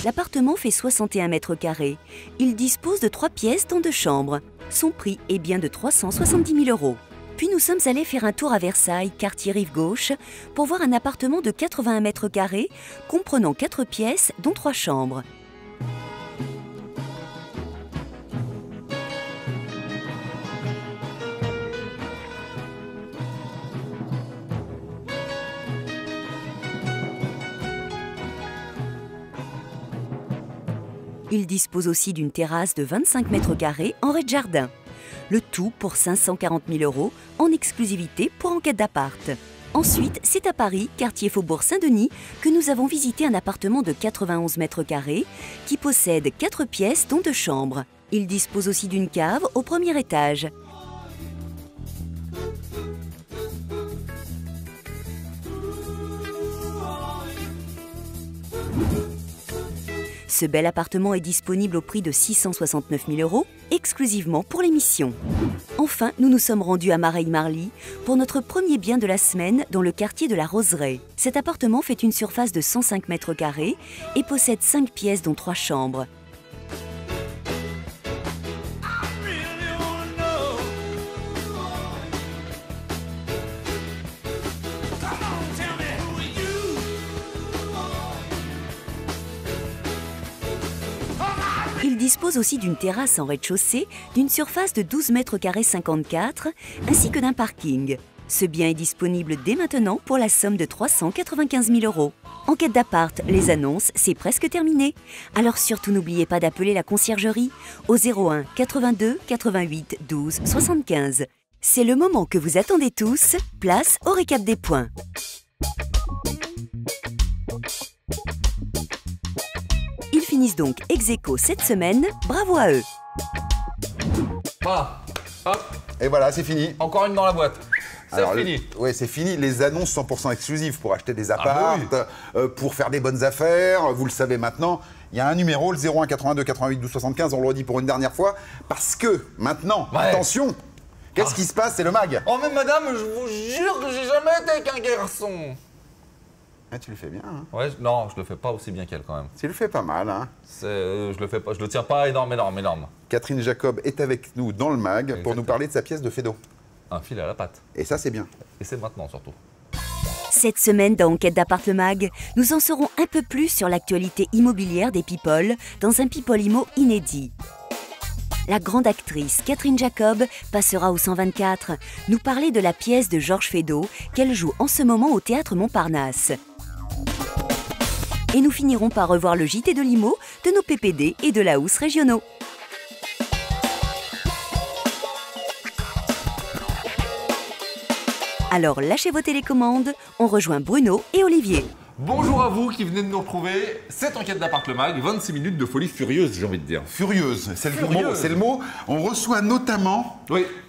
L'appartement fait 61 mètres carrés. Il dispose de 3 pièces dont 2 chambres. Son prix est bien de 370 000 €. Puis nous sommes allés faire un tour à Versailles, quartier Rive-Gauche, pour voir un appartement de 81 mètres carrés, comprenant 4 pièces dont 3 chambres. Il dispose aussi d'une terrasse de 25 mètres carrés en rez-de-jardin. Le tout pour 540 000 € en exclusivité pour Enquête d'appart. Ensuite, c'est à Paris, quartier Faubourg Saint-Denis, que nous avons visité un appartement de 91 mètres carrés qui possède 4 pièces dont 2 chambres. Il dispose aussi d'une cave au premier étage. Ce bel appartement est disponible au prix de 669 000 € exclusivement pour l'émission. Enfin, nous nous sommes rendus à Mareil-Marly pour notre premier bien de la semaine dans le quartier de la Roseraie. Cet appartement fait une surface de 105 mètres carrés et possède 5 pièces dont 3 chambres. Il dispose aussi d'une terrasse en rez-de-chaussée d'une surface de 12 mètres carrés 54 ainsi que d'un parking. Ce bien est disponible dès maintenant pour la somme de 395 000 €. Enquête d'appart, les annonces, c'est presque terminé. Alors surtout n'oubliez pas d'appeler la conciergerie au 01 82 88 12 75. C'est le moment que vous attendez tous, place au récap des points. Ils finissent donc ex-aequo cette semaine, bravo à eux. Voilà, hop. Et voilà, c'est fini. Encore une dans la boîte. C'est fini. Oui, c'est fini. Les annonces 100% exclusives pour acheter des apparts, pour faire des bonnes affaires, vous le savez maintenant. Il y a un numéro, le 01 82 88 12 75, on le redit pour une dernière fois, parce que maintenant, attention, qu'est-ce qui se passe? C'est le mag. Oh mais madame, je vous jure que j'ai jamais été qu'un garçon. Ah, tu le fais bien, hein? Ouais, non, je le fais pas aussi bien qu'elle quand même. Tu le fais pas mal, hein? Je le fais pas, je le tiens pas énorme. Catherine Jacob est avec nous dans le mag pour nous parler de sa pièce de Fédo. Un fil à la patte. Et ça, c'est bien. Et c'est maintenant surtout. Cette semaine dans Enquête d'appart le mag, nous en saurons un peu plus sur l'actualité immobilière des people dans un People Immo inédit. La grande actrice Catherine Jacob passera au 124 nous parler de la pièce de Georges Feydeau qu'elle joue en ce moment au Théâtre Montparnasse. Et nous finirons par revoir le JT de l'IMO, de nos PPD et de la housse régionaux. Alors lâchez vos télécommandes, on rejoint Bruno et Olivier. Bonjour à vous qui venez de nous retrouver, c'est Enquête d'appart le mag, 26 minutes de folie furieuse, j'ai envie de dire. Furieuse, c'est le mot. On reçoit notamment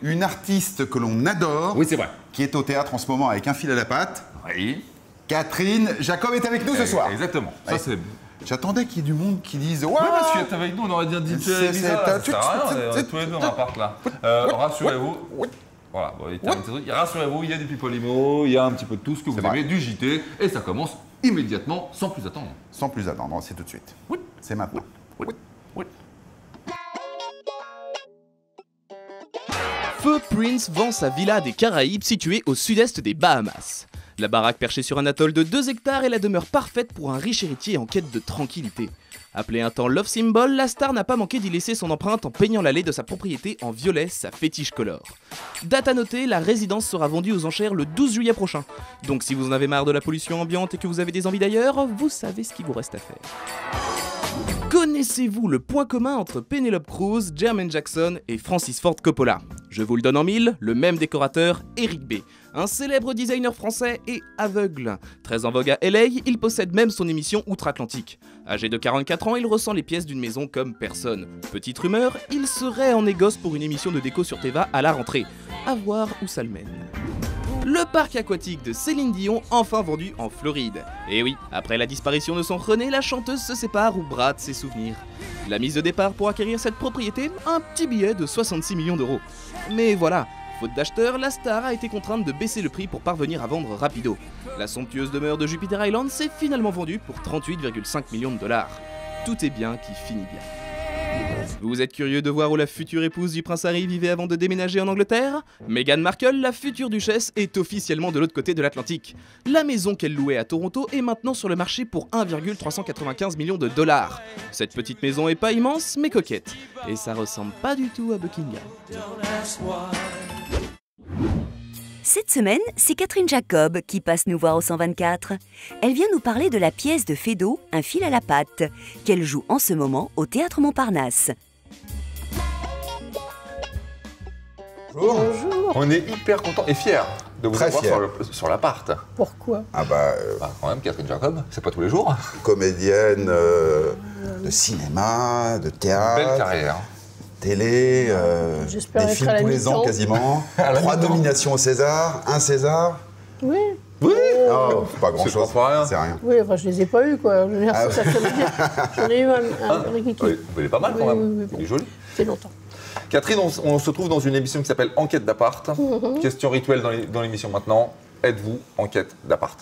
une artiste que l'on adore, oui, c'est vrai, qui est au théâtre en ce moment avec un fil à la patte. Oui. Catherine Jacob est avec nous ce soir. Exactement. Ça, c'est... J'attendais qu'il y ait du monde qui dise ouais, parce que t'es avec nous, on aurait dit tous les deux dans l'appart là. Rassurez-vous. Voilà, rassurez-vous, il y a des People Immo, il y a un petit peu de tout ce que vous aimez, du JT, et ça commence immédiatement, sans plus attendre. Sans plus attendre, c'est tout de suite. Oui. C'est maintenant. Oui. Oui. Feu Prince vend sa villa des Caraïbes située au sud-est des Bahamas. La baraque perchée sur un atoll de 2 hectares est la demeure parfaite pour un riche héritier en quête de tranquillité. Appelée un temps Love Symbol, la star n'a pas manqué d'y laisser son empreinte en peignant l'allée de sa propriété en violet, sa fétiche color. Date à noter, la résidence sera vendue aux enchères le 12 juillet prochain. Donc si vous en avez marre de la pollution ambiante et que vous avez des envies d'ailleurs, vous savez ce qu'il vous reste à faire. Connaissez-vous le point commun entre Penelope Cruz, Jermaine Jackson et Francis Ford Coppola? Je vous le donne en mille, le même décorateur, Eric B. Un célèbre designer français et aveugle. Très en vogue à LA, il possède même son émission Outre-Atlantique. Âgé de 44 ans, il ressent les pièces d'une maison comme personne. Petite rumeur, il serait en négoce pour une émission de déco sur Teva à la rentrée. À voir où ça le mène. Le parc aquatique de Céline Dion, enfin vendu en Floride. Et oui, après la disparition de son René, la chanteuse se sépare ou brade ses souvenirs. La mise de départ pour acquérir cette propriété, un petit billet de 66 millions d'euros. Mais voilà, faute d'acheteurs, la star a été contrainte de baisser le prix pour parvenir à vendre rapido. La somptueuse demeure de Jupiter Island s'est finalement vendue pour 38,5 millions de dollars. Tout est bien qui finit bien. Vous êtes curieux de voir où la future épouse du prince Harry vivait avant de déménager en Angleterre? Meghan Markle, la future duchesse, est officiellement de l'autre côté de l'Atlantique. La maison qu'elle louait à Toronto est maintenant sur le marché pour 1,395 millions de dollars. Cette petite maison est pas immense, mais coquette. Et ça ressemble pas du tout à Buckingham. Cette semaine, c'est Catherine Jacob qui passe nous voir au 124. Elle vient nous parler de la pièce de Feydeau, Un fil à la patte, qu'elle joue en ce moment au Théâtre Montparnasse. Bonjour. Bonjour. On est hyper contents et fiers de vous avoir sur l'appart. Pourquoi? Quand même, Catherine Jacob, c'est pas tous les jours. Comédienne de cinéma, de théâtre. Belle carrière. Télé, des films tous les ans quasiment. 3 nominations au César, 1 César. Oui. Oui. Oh, pas grand-chose. C'est rien. Oui, enfin, je les ai pas eu quoi. J'en ai eu un Rikiki. Oui, il est pas mal quand même. Il est joli. C'est longtemps. Catherine, on se trouve dans une émission qui s'appelle Enquête d'appart. Question rituelle dans l'émission maintenant. Êtes-vous en quête d'appart?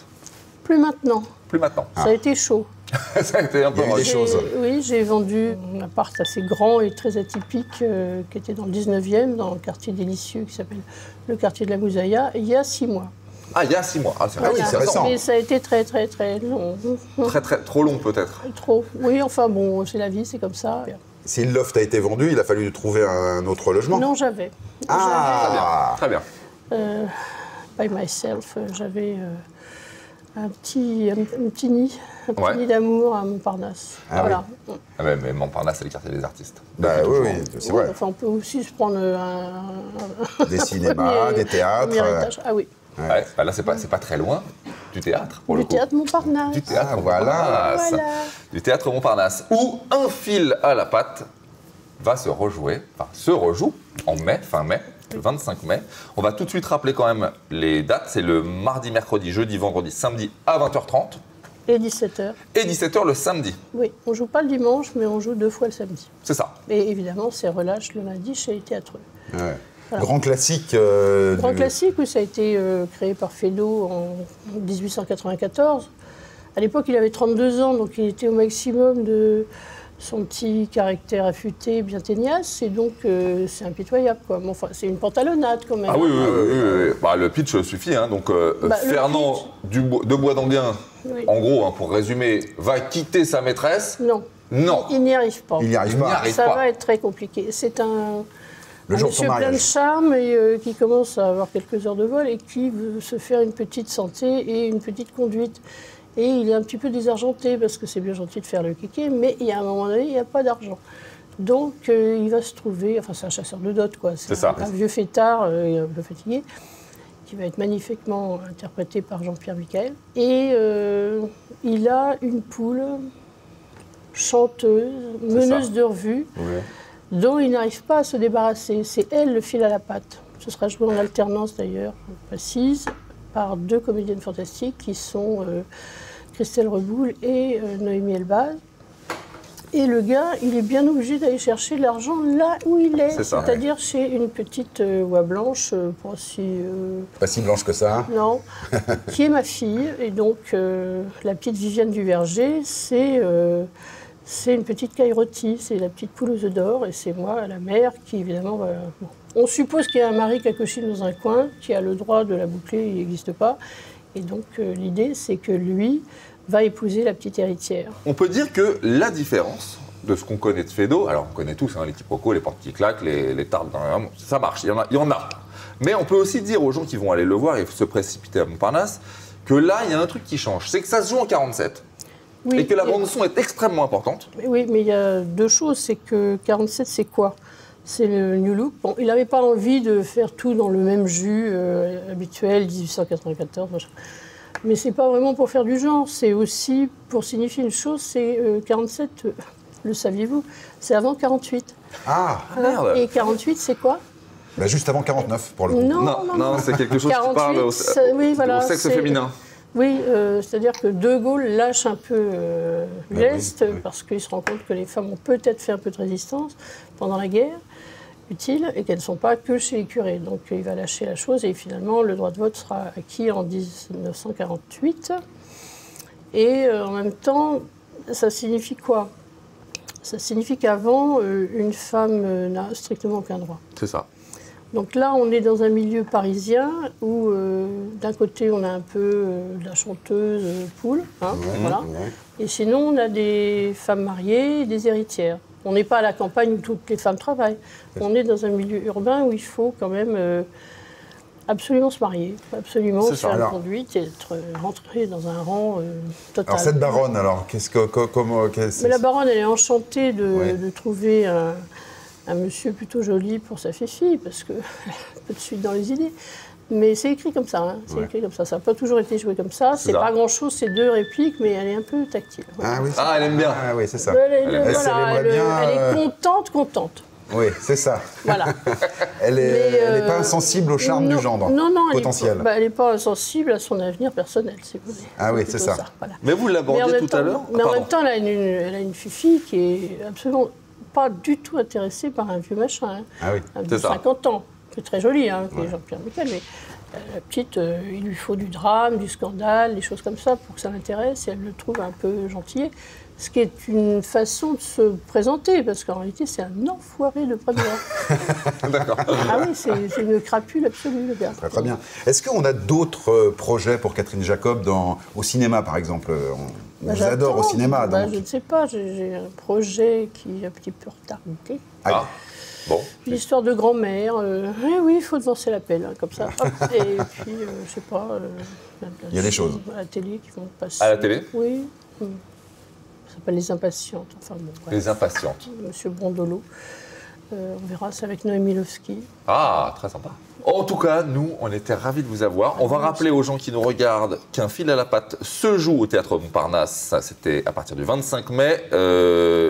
Plus maintenant. Plus maintenant. Ça a été chaud. Ça a été un peu des choses. Oui, j'ai vendu un appart assez grand et très atypique qui était dans le 19e, dans le quartier délicieux qui s'appelle le quartier de la Mouzaïa, il y a 6 mois. Ah, il y a 6 mois. Ah, c'est récent. Mais ça a été très long. Trop long peut-être. Trop. Oui, enfin bon, c'est la vie, c'est comme ça. Si le loft a été vendu, il a fallu trouver un autre logement. Non, j'avais. Ah, très bien. By myself, j'avais un petit nid, nid d'amour à Montparnasse. Ah, voilà. Oui. Ah mais Montparnasse, c'est le quartier des artistes. Bah, oui, c'est vrai. Enfin, on peut aussi se prendre des cinémas, des théâtres. Ah oui. Ouais, bah là, c'est pas très loin du théâtre, pour le coup. Du théâtre Montparnasse. Du théâtre Montparnasse. Voilà. Du théâtre Montparnasse, où Un fil à la patte va se rejoue en mai, fin mai, le 25 mai. On va tout de suite rappeler quand même les dates. C'est le mardi, mercredi, jeudi, vendredi, samedi à 20h30. Et 17h. Et 17h le samedi. Oui, on joue pas le dimanche, mais on joue 2 fois le samedi. C'est ça. Et évidemment, c'est relâche le lundi chez les Théâtreux. Ouais. Voilà. Grand classique. Classique, oui, ça a été créé par Feydeau en 1894. À l'époque, il avait 32 ans, donc il était au maximum de son petit caractère affûté, bien tenace, et donc c'est impitoyable, quoi. Bon, enfin, c'est une pantalonnade, quand même. Ah oui. Bah, le pitch suffit, hein. Donc Fernand de Boisdanguin, oui. En gros, hein, pour résumer, va quitter sa maîtresse. Non. Il n'y arrive pas. Ça va être très compliqué. C'est un monsieur plein de charme et qui commence à avoir quelques heures de vol et qui veut se faire une petite santé et une petite conduite. Et il est un petit peu désargenté parce que c'est bien gentil de faire le kéké, mais il y a un moment donné, il n'y a pas d'argent. Donc il va se trouver, enfin c'est un chasseur de dot, quoi. C'est un vieux fêtard, un peu fatigué, qui va être magnifiquement interprété par Jean-Pierre Michael. Et il a une poule chanteuse, meneuse de revue, dont il n'arrive pas à se débarrasser. C'est elle le fil à la patte. Ce sera joué en alternance d'ailleurs, assise, par 2 comédiennes fantastiques qui sont Christelle Reboul et Noémie Elbaz. Et le gars, il est bien obligé d'aller chercher l'argent là où il est, c'est-à-dire chez une petite oie blanche, pas si blanche que ça. Non, qui est ma fille. Et donc, la petite Viviane Duverger, c'est une petite Kairotti, c'est la petite poule aux œufs d'or, et c'est moi, la mère, qui évidemment va... On suppose qu'il y a un mari cacochine dans un coin, qui a le droit de la boucler, il n'existe pas. Et donc l'idée, c'est que lui va épouser la petite héritière. On peut dire que la différence de ce qu'on connaît de Fédo, alors on connaît tous les quiproquos, les portes qui claquent, les tartes, ça marche, il y en a. Mais on peut aussi dire aux gens qui vont aller le voir et se précipiter à Montparnasse que là, il y a un truc qui change, c'est que ça se joue en 47. Oui, et que la bande-son est extrêmement importante. Oui, mais il y a deux choses, c'est que 47, c'est quoi? C'est le New Look. Bon, il n'avait pas envie de faire tout dans le même jus habituel, 1894, machin. Mais c'est pas vraiment pour faire du genre, c'est aussi pour signifier une chose, c'est 47, le saviez-vous, c'est avant 48. Ah, merde. Et 48, c'est quoi? Bah juste avant 49, pour le coup. Non, c'est quelque chose 48, qui parle au sexe féminin. Oui, c'est-à-dire que De Gaulle lâche un peu l'Est, parce qu'il se rend compte que les femmes ont peut-être fait un peu de résistance pendant la guerre, utile, et qu'elles ne sont pas que chez les curés. Donc il va lâcher la chose, et finalement le droit de vote sera acquis en 1948. Et en même temps, ça signifie quoi? Ça signifie qu'avant, une femme n'a strictement aucun droit. C'est ça. Donc là, on est dans un milieu parisien où, d'un côté, on a un peu la chanteuse Poule, voilà. Et sinon, on a des femmes mariées et des héritières. On n'est pas à la campagne où toutes les femmes travaillent. On est dans un milieu urbain où il faut quand même absolument se marier, absolument se faire une conduite et être rentré dans un rang total. Alors cette baronne, alors, Mais la baronne, elle est enchantée de trouver un monsieur plutôt joli pour sa fille, parce que un peu de suite dans les idées. Mais c'est écrit comme ça, écrit comme ça. Ça n'a pas toujours été joué comme ça. C'est pas grand-chose, c'est 2 répliques, mais elle est un peu tactile. Voilà. Ah oui, elle aime bien. Ah oui, c'est ça. Elle est contente. Oui, c'est ça. Voilà. Elle n'est pas insensible au charme du gendre potentiel. Elle n'est pas insensible à son avenir personnel, si vous voulez. Ah oui, c'est ça. Voilà. Mais vous l'abordiez tout à l'heure. Mais en même temps, elle a une fille qui est absolument pas du tout intéressée par un vieux machin. Ah oui, de 50 ans. C'est très joli, qui est Jean-Pierre Michel, mais la petite, il lui faut du drame, du scandale, des choses comme ça pour que ça l'intéresse, et elle le trouve un peu gentil. Ce qui est une façon de se présenter, parce qu'en réalité, c'est un enfoiré de première. D'accord. Ah oui, c'est une crapule absolue, le gars. Très bien. Est-ce qu'on a d'autres projets pour Catherine Jacob au cinéma, par exemple? On vous adore au cinéma. Donc. Je ne sais pas, j'ai un projet qui est un petit peu retardé. Ah, bon. L'histoire de grand-mère. Oui, il faut devancer l'appel, comme ça. Hop. Et puis, je sais pas. Il y a des choses. À la télé qui vont passer. À la télé? Oui. Ça s'appelle Les Impatientes. Enfin, bon, Les Impatientes. Monsieur Brondolo. On verra, c'est avec Noémie Lovski. Ah, très sympa. En tout cas, nous, on était ravis de vous avoir. On va rappeler aux gens qui nous regardent qu'un fil à la patte se joue au Théâtre Montparnasse. Ça, c'était à partir du 25 mai.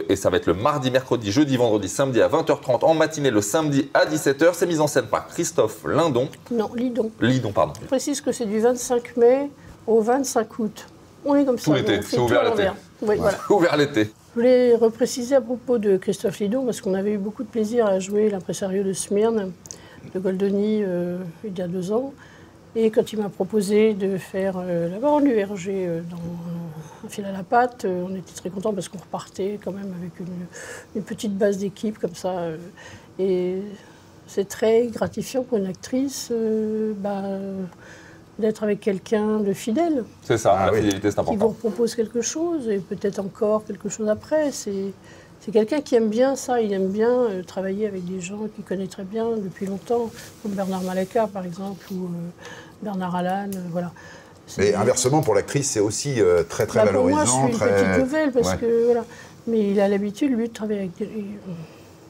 Et ça va être le mardi, mercredi, jeudi, vendredi, samedi à 20h30. En matinée, le samedi à 17h. C'est mis en scène par Christophe Lindon. Non, Lidon. Lidon, pardon. Je précise que c'est du 25 mai au 25 août. On est comme ça. Tout l'été, c'est ouvert l'été. Oui, voilà. Ouvert l'été. Je voulais repréciser à propos de Christophe Lidon, parce qu'on avait eu beaucoup de plaisir à jouer l'impresario de Smyrne, de Goldoni, il y a 2 ans. Et quand il m'a proposé de faire la baronne du Verger dans un fil à la patte, on était très contents parce qu'on repartait quand même avec une petite base d'équipe comme ça. Et c'est très gratifiant pour une actrice d'être avec quelqu'un de fidèle. C'est ça, la fidélité, c'est important. Qui vous propose quelque chose et peut-être encore quelque chose après. C'est quelqu'un qui aime bien ça, il aime bien travailler avec des gens qu'il connaît très bien depuis longtemps, comme Bernard Malaika par exemple, ou Bernard Allan, voilà. Mais inversement, pour l'actrice, c'est aussi très valorisant. Pour moi, je suis une petite nouvelle, parce que, voilà. Mais il a l'habitude, lui, de travailler avec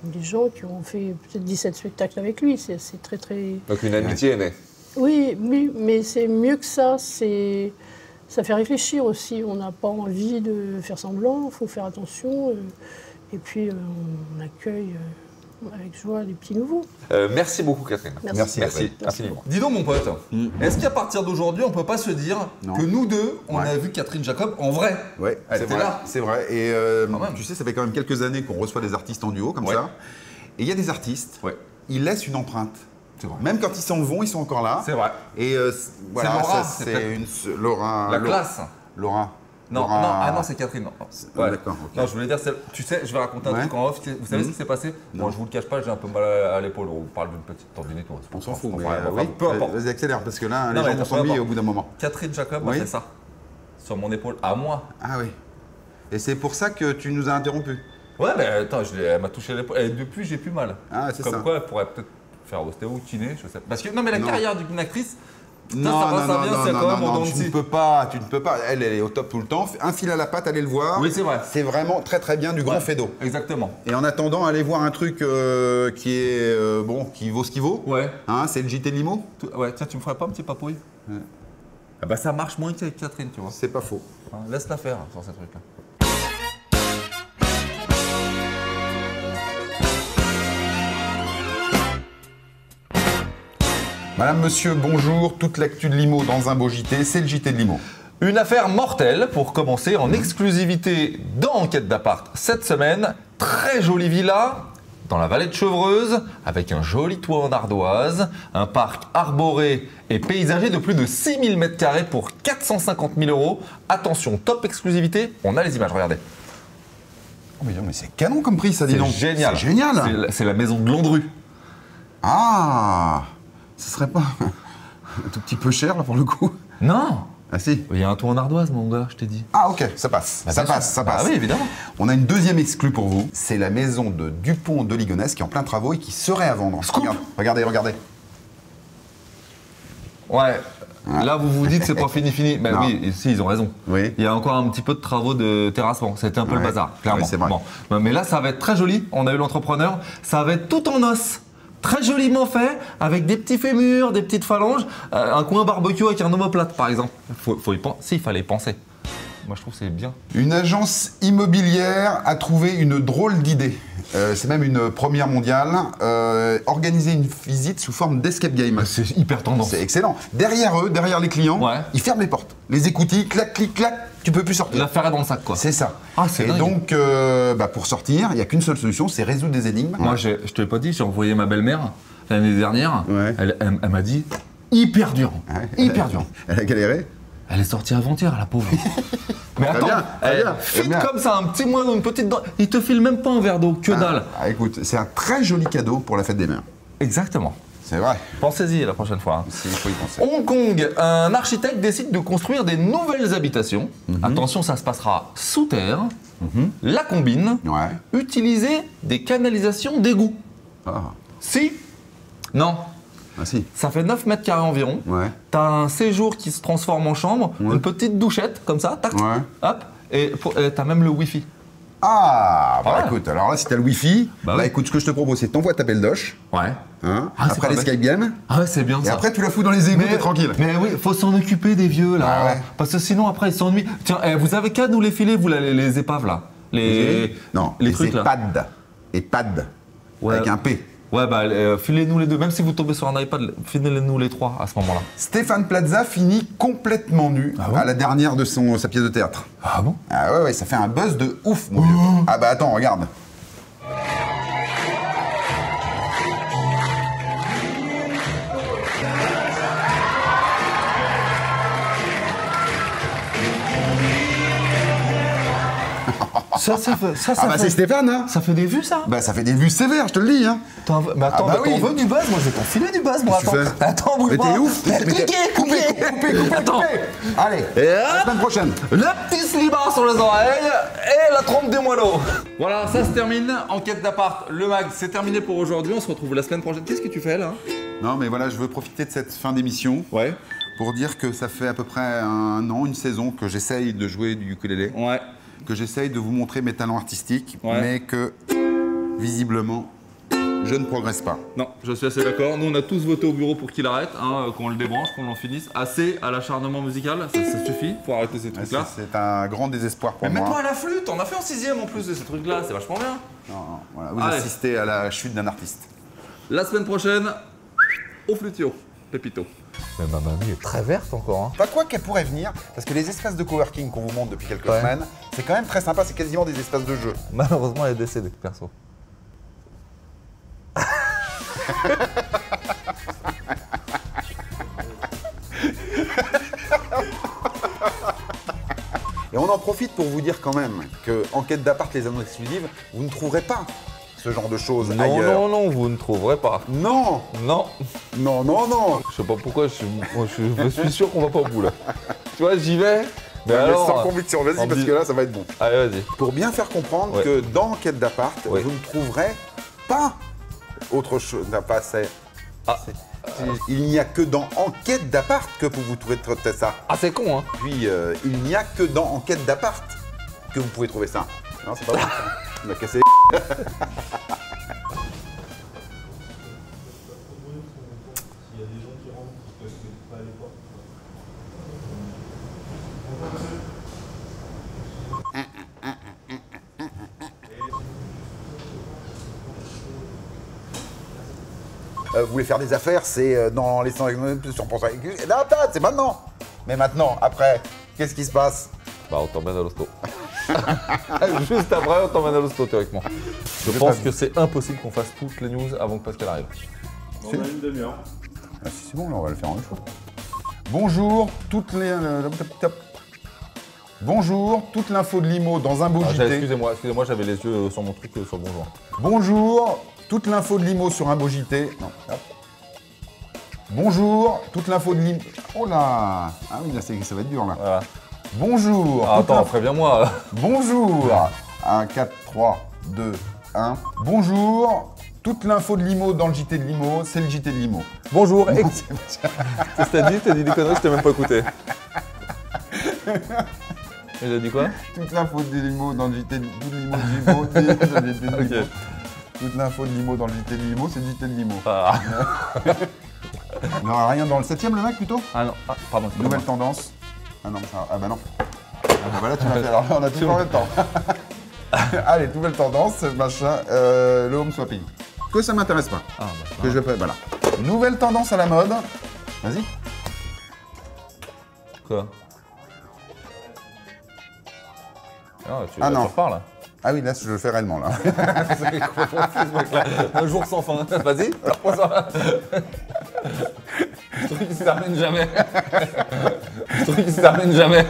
des gens qui ont fait peut-être 17 spectacles avec lui, c'est très... Donc une amitié est née. Oui, mais c'est mieux que ça, ça fait réfléchir aussi, on n'a pas envie de faire semblant, il faut faire attention, et puis on accueille avec joie les petits nouveaux. Merci beaucoup Catherine. Merci infiniment. Dis donc mon pote, est-ce qu'à partir d'aujourd'hui on ne peut pas se dire que nous deux, on a vu Catherine Jacob en vrai? Oui, c'est vrai. Et tu sais, ça fait quand même quelques années qu'on reçoit des artistes en duo comme ça, et il y a des artistes, ils laissent une empreinte. Même quand ils s'en vont, ils sont encore là. C'est vrai. Et voilà, c'est Laura. La classe. Laura. Non, c'est Catherine. Ouais. D'accord. Okay. Non, je voulais dire, tu sais, je vais raconter un truc en off. Vous savez ce qui s'est passé? Moi, je vous le cache pas, j'ai un peu mal à l'épaule. On parle d'une petite tendinite. On s'en fout, mais peu importe. Vas-y, accélère, parce que là, les gens vont s'ennuyer au bout d'un moment. Catherine Jacob a fait ça, sur mon épaule, à moi. Ah oui. Et c'est pour ça que tu nous as interrompu. Ouais, mais attends, elle m'a touché l'épaule. Et depuis, j'ai plus mal. Ah, c'est ça. Comme quoi, elle pourrait peut-être faire ostéo ou kiné, je sais. Parce que, non, mais la carrière d'une actrice. Non, tu ne peux pas. Elle est au top tout le temps. Un fil à la patte, allez le voir. Oui, c'est vrai. C'est vraiment très très bien du grand Fedo. Exactement. Et en attendant, allez voir un truc qui est qui vaut ce qu'il vaut. Ouais. Hein, c'est le JT Limo. Ouais, tiens, tu me ferais pas un petit papouille? Ah bah ça marche moins qu'avec Catherine, tu vois. C'est pas faux. Laisse-la faire sur ces trucs-là. Madame, monsieur, bonjour. Toute l'actu de Limo dans un beau JT, c'est le JT de Limo. Une affaire mortelle pour commencer en exclusivité dans Enquête d'appart cette semaine. Très jolie villa dans la vallée de Chevreuse avec un joli toit en ardoise, un parc arboré et paysager de plus de 6000 m² pour 450 000 €. Attention, top exclusivité, on a les images, regardez. Oh mais c'est canon comme prix ça, dis donc. C'est génial. C'est génial. C'est la maison de Landru. Ah, ce serait pas un tout petit peu cher là pour le coup? Non. Ah si. Il y a un toit en ardoise, mon gars, je t'ai dit. Ah ok, ça passe, ça passe. Ah oui, évidemment. On a une deuxième exclue pour vous. C'est la maison de Dupont de Ligonnès qui est en plein travaux et qui serait à vendre. Regardez. Ouais. Là, vous vous dites c'est pas fini. Ben oui, si, ils ont raison. Oui. Il y a encore un petit peu de travaux de terrassement. C'était un peu le bazar, clairement. Oui, c'est vrai. Bon. Mais là, ça va être très joli. On a eu l'entrepreneur. Ça va être tout en os. Très joliment fait, avec des petits fémurs, des petites phalanges, un coin barbecue avec un omoplate, par exemple. Faut y penser. Si, il fallait y penser. Moi, je trouve que c'est bien. Une agence immobilière a trouvé une drôle d'idée. C'est même une première mondiale. Organiser une visite sous forme d'escape game. C'est hyper tendance. C'est excellent. Derrière eux, derrière les clients, ils ferment les portes. Les écoutilles, clac, clic, clac, tu peux plus sortir. L'affaire est dans le sac, quoi. C'est ça. Ah, c'est dingue. Donc, pour sortir, il n'y a qu'une seule solution, c'est résoudre des énigmes. Moi, je te l'ai pas dit, j'ai envoyé ma belle-mère l'année dernière. Elle m'a dit hyper dur. Hyper dur. Elle a galéré. Elle est sortie avant-hier, la pauvre. Mais attends, elle fit comme ça, un petit moineau, une petite dent. Il te file même pas un verre d'eau, que dalle. Écoute, c'est un très joli cadeau pour la fête des mères. Exactement. C'est vrai. Pensez-y la prochaine fois. Il faut y penser. Hong Kong, un architecte décide de construire des nouvelles habitations. Attention, ça se passera sous terre. La combine. Utiliser des canalisations d'égout. Si. Non. Ah si. Ça fait 9 m² environ. T'as un séjour qui se transforme en chambre, une petite douchette comme ça, tac, hop, et t'as même le Wi-Fi. Ah, écoute, alors là, si t'as le Wi-Fi, écoute, ce que je te propose, c'est t'envoies ta belle doche. Après les Skype Games. Ah ouais, c'est bien ça. Et après, tu la fous dans les égouts, t'es tranquille. Mais oui, faut s'en occuper des vieux là. Parce que sinon, après, ils s'ennuient. Tiens, vous avez qu'à nous les filer, vous, les épaves là. Non, les trucs là. EHPAD. Avec un P. Ouais, filez-nous les deux. Même si vous tombez sur un iPad, filez-nous les trois à ce moment-là. Stéphane Plaza finit complètement nu à la dernière de sa pièce de théâtre. Ah bon? Ah ouais, ça fait un buzz de ouf, mon vieux. Ah bah attends, regarde. Ça c'est Stéphane, hein. Ça fait des vues, ça? Ça fait des vues sévères, je te le dis, hein. T'en veux du buzz? Moi, je vais t'en filer du buzz, moi. Attends, bouge pas. Mais t'es ouf. Coupé. Allez, la semaine prochaine. Le petit slibard sur les oreilles et la trompe des moineaux. Voilà, ça se termine. Enquête d'appart, le mag, c'est terminé pour aujourd'hui. On se retrouve la semaine prochaine. Qu'est-ce que tu fais, là? Non, mais voilà, je veux profiter de cette fin d'émission. Pour dire que ça fait à peu près un an, une saison, que j'essaye de jouer du ukulélé. Que j'essaye de vous montrer mes talents artistiques, mais que, visiblement, je ne progresse pas. Non, je suis assez d'accord. Nous, on a tous voté au bureau pour qu'il arrête, qu'on le débranche, qu'on l'en finisse. Assez à l'acharnement musical, ça suffit pour arrêter ces trucs-là. C'est un grand désespoir pour moi. Mais mets-toi à la flûte, on a fait en 6e en plus de ces trucs-là, c'est vachement bien. Non, voilà, vous assistez à la chute d'un artiste. La semaine prochaine, au flutio, Pépito. Mais ma mamie est très verte encore. Hein. Pas quoi qu'elle pourrait venir, parce que les espaces de coworking qu'on vous montre depuis quelques semaines, c'est quand même très sympa, c'est quasiment des espaces de jeu. Malheureusement, elle est décédée, perso. Et on en profite pour vous dire quand même qu'en quête d'appart, les annonces exclusives, vous ne trouverez pas ce genre de choses ailleurs. Non, non, vous ne trouverez pas. Non. Non. Non, non, non. Je sais pas pourquoi, je suis sûr qu'on va pas au bout là. Tu vois, j'y vais. Mais alors, sans conviction, vas-y, parce que là, ça va être bon. Allez, vas-y. Pour bien faire comprendre que dans Quête d'appart, vous ne trouverez pas autre chose. Pas c'est. Il n'y a que dans Enquête d'appart que vous pouvez trouver ça. Ah, c'est con, hein. Puis, il n'y a que dans Enquête d'appart que vous pouvez trouver ça. Non, c'est pas vrai. On a cassé. Vous voulez faire des affaires, c'est dans les 100 sur c'est maintenant. Mais maintenant, après, qu'est-ce qui se passe? Bah, on t'emmène à l'hosto. Juste après, on t'emmène à l'hosto, théoriquement. Je pense que c'est impossible qu'on fasse toutes les news avant que Pascal arrive. On a une demi-heure. Ah, si c'est bon, là, on va le faire en une fois. Bonjour, Bonjour, toute l'info de l'IMO dans un beau JT. Excusez-moi, j'avais les yeux sur mon truc, sur le bonjour. Bonjour, toute l'info de l'IMO sur un beau JT. Non, hop. Bonjour, toute l'info de l'IMO. Oh là. Ah oui, là, ça va être dur, là. Voilà. Bonjour. Ah, attends, préviens-moi. Bonjour. 1, 4, 3, 2, 1. Bonjour, toute l'info de l'IMO dans le JT de l'IMO, c'est le JT de l'IMO. Bonjour. Qu'est-ce que t'as dit des conneries, je t'ai même pas écouté. Il a dit quoi? Toute l'info de l'IMO dans le JT de l'IMO, okay. Toute l'info de l'IMO dans le JT de l'IMO, c'est le JT de l'IMO. Ah. Non, rien dans le 7ème, le mec, plutôt? Ah non, pardon. Nouvelle tendance. Ah non, ah bah non. Ah bah là, tu m'as fait. Alors là, on a toujours le temps. Allez, nouvelle tendance, machin, le home swapping. Que ça m'intéresse pas. Ah bah, que je vais pas. Voilà. Nouvelle tendance à la mode. Vas-y. Quoi? Ah, non. Là. Ah oui, là, je le fais réellement, là. Un jour sans fin. Vas-y, reprends ça. Le truc qui se termine jamais. Le truc qui se termine jamais.